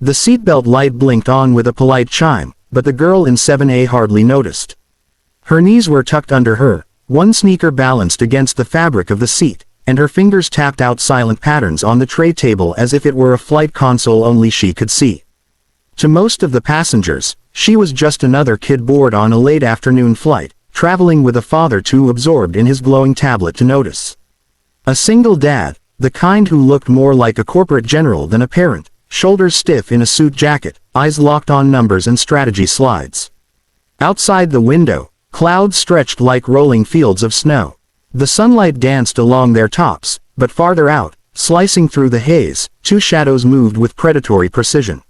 The seatbelt light blinked on with a polite chime, but the girl in 7A hardly noticed. Her knees were tucked under her, one sneaker balanced against the fabric of the seat, and her fingers tapped out silent patterns on the tray table as if it were a flight console only she could see. To most of the passengers, she was just another kid bored on a late afternoon flight, traveling with a father too absorbed in his glowing tablet to notice. A single dad, the kind who looked more like a corporate general than a parent, shoulders stiff in a suit jacket, eyes locked on numbers and strategy slides. Outside the window, clouds stretched like rolling fields of snow. The sunlight danced along their tops, but farther out, slicing through the haze, two shadows moved with predatory precision.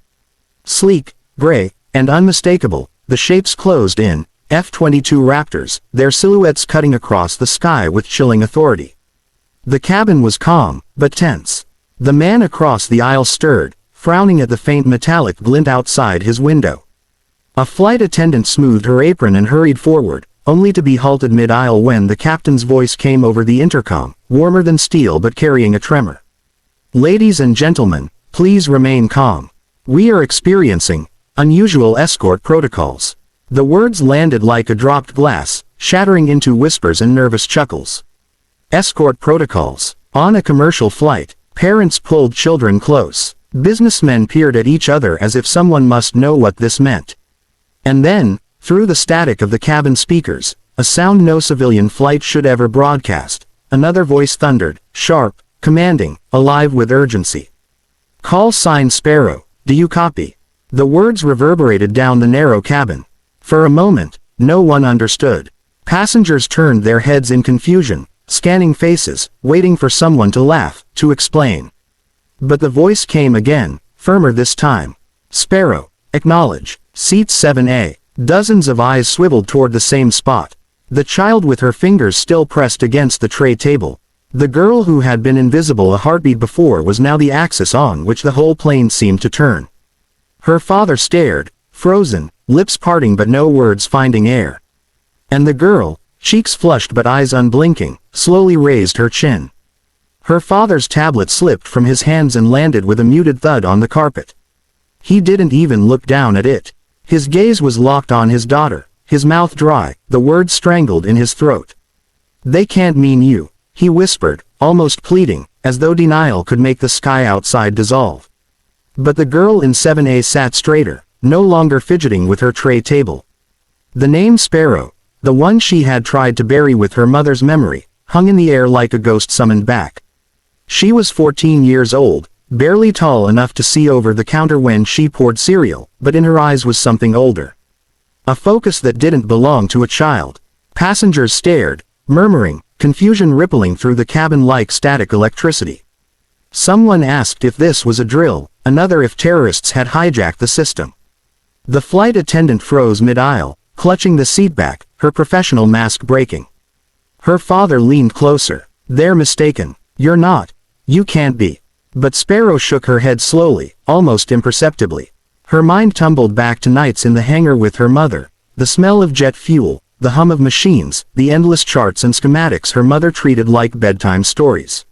Sleek, gray, and unmistakable, the shapes closed in, F-22 Raptors, their silhouettes cutting across the sky with chilling authority. The cabin was calm, but tense. The man across the aisle stirred, frowning at the faint metallic glint outside his window. A flight attendant smoothed her apron and hurried forward, only to be halted mid-aisle when the captain's voice came over the intercom, warmer than steel but carrying a tremor. "Ladies and gentlemen, please remain calm. We are experiencing unusual escort protocols." The words landed like a dropped glass, shattering into whispers and nervous chuckles. Escort protocols. On a commercial flight, parents pulled children close. Businessmen peered at each other as if someone must know what this meant. And then, through the static of the cabin speakers, a sound no civilian flight should ever broadcast, another voice thundered, sharp, commanding, alive with urgency. "Call sign Sparrow, do you copy?" The words reverberated down the narrow cabin. For a moment, no one understood. Passengers turned their heads in confusion, scanning faces, waiting for someone to laugh, to explain. But the voice came again, firmer this time. "Sparrow, acknowledge, seat 7A. Dozens of eyes swiveled toward the same spot. The child with her fingers still pressed against the tray table. The girl who had been invisible a heartbeat before was now the axis on which the whole plane seemed to turn. Her father stared, frozen, lips parting but no words finding air. And the girl, cheeks flushed but eyes unblinking, slowly raised her chin. Her father's tablet slipped from his hands and landed with a muted thud on the carpet. He didn't even look down at it. His gaze was locked on his daughter, his mouth dry, the words strangled in his throat. "They can't mean you," he whispered, almost pleading, as though denial could make the sky outside dissolve. But the girl in 7A sat straighter, no longer fidgeting with her tray table. The name Sparrow, the one she had tried to bury with her mother's memory, hung in the air like a ghost summoned back. She was 14 years old, barely tall enough to see over the counter when she poured cereal, but in her eyes was something older. A focus that didn't belong to a child. Passengers stared, murmuring, confusion rippling through the cabin like static electricity. Someone asked if this was a drill, another if terrorists had hijacked the system. The flight attendant froze mid-aisle, clutching the seat back, her professional mask breaking. Her father leaned closer. "They're mistaken. You're not. You can't be." But Sparrow shook her head slowly, almost imperceptibly. Her mind tumbled back to nights in the hangar with her mother, the smell of jet fuel, the hum of machines, the endless charts and schematics her mother treated like bedtime stories.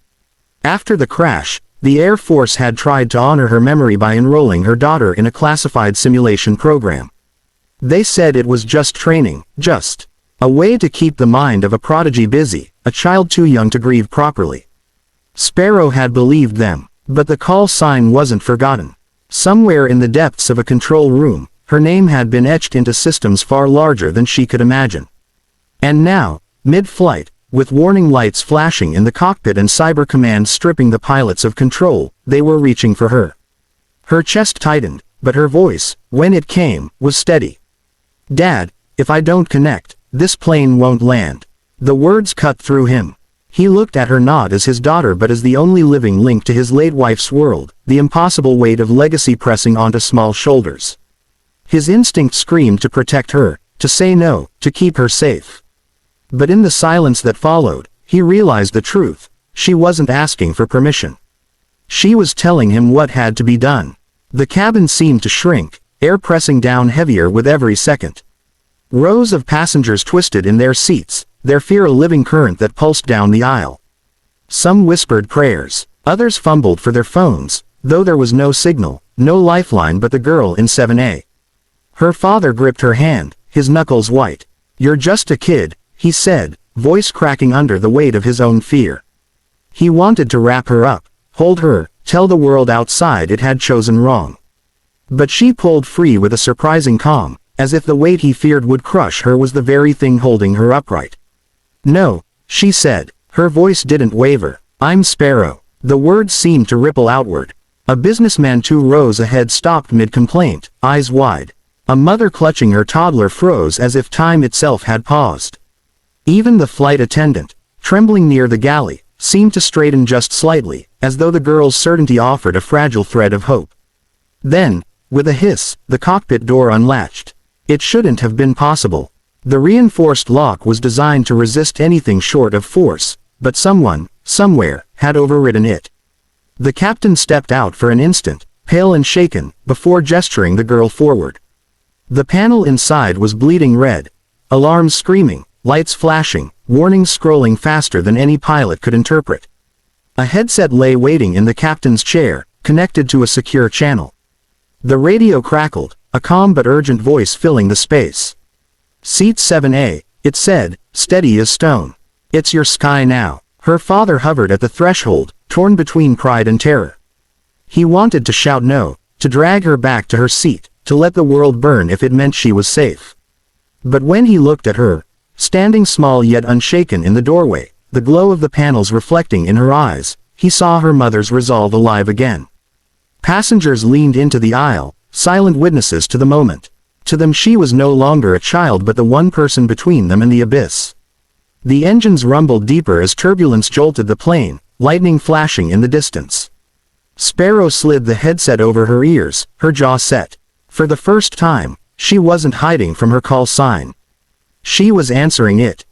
After the crash, the Air Force had tried to honor her memory by enrolling her daughter in a classified simulation program. They said it was just training, just a way to keep the mind of a prodigy busy, a child too young to grieve properly. Sparrow had believed them, but the call sign wasn't forgotten. Somewhere in the depths of a control room, her name had been etched into systems far larger than she could imagine. And now, mid-flight, with warning lights flashing in the cockpit and cyber command stripping the pilots of control, they were reaching for her. Her chest tightened, but her voice, when it came, was steady. "Dad, if I don't connect, this plane won't land." The words cut through him. He looked at her not as his daughter but as the only living link to his late wife's world, the impossible weight of legacy pressing onto small shoulders. His instinct screamed to protect her, to say no, to keep her safe. But in the silence that followed, he realized the truth. She wasn't asking for permission. She was telling him what had to be done. The cabin seemed to shrink, air pressing down heavier with every second. Rows of passengers twisted in their seats, their fear a living current that pulsed down the aisle. Some whispered prayers, others fumbled for their phones, though there was no signal, no lifeline but the girl in 7A. Her father gripped her hand, his knuckles white. "You're just a kid," he said, voice cracking under the weight of his own fear. He wanted to wrap her up, hold her, tell the world outside it had chosen wrong. But she pulled free with a surprising calm, as if the weight he feared would crush her was the very thing holding her upright. "No," she said. Her voice didn't waver. "I'm Sparrow." The words seemed to ripple outward. A businessman 2 rows ahead stopped mid-complaint, eyes wide. A mother clutching her toddler froze as if time itself had paused. Even the flight attendant, trembling near the galley, seemed to straighten just slightly, as though the girl's certainty offered a fragile thread of hope. Then, with a hiss, the cockpit door unlatched. It shouldn't have been possible. The reinforced lock was designed to resist anything short of force, but someone, somewhere, had overridden it. The captain stepped out for an instant, pale and shaken, before gesturing the girl forward. The panel inside was bleeding red. Alarms screaming, lights flashing, warnings scrolling faster than any pilot could interpret. A headset lay waiting in the captain's chair, connected to a secure channel. The radio crackled, a calm but urgent voice filling the space. "Seat 7A, it said, steady as stone. It's your sky now." Her father hovered at the threshold, torn between pride and terror. He wanted to shout no, to drag her back to her seat, to let the world burn if it meant she was safe. But when he looked at her, standing small yet unshaken in the doorway, the glow of the panels reflecting in her eyes, he saw her mother's resolve alive again. Passengers leaned into the aisle, silent witnesses to the moment. To them she was no longer a child but the one person between them and the abyss. The engines rumbled deeper as turbulence jolted the plane, lightning flashing in the distance. Sparrow slid the headset over her ears, her jaw set. For the first time, she wasn't hiding from her call sign. She was answering it.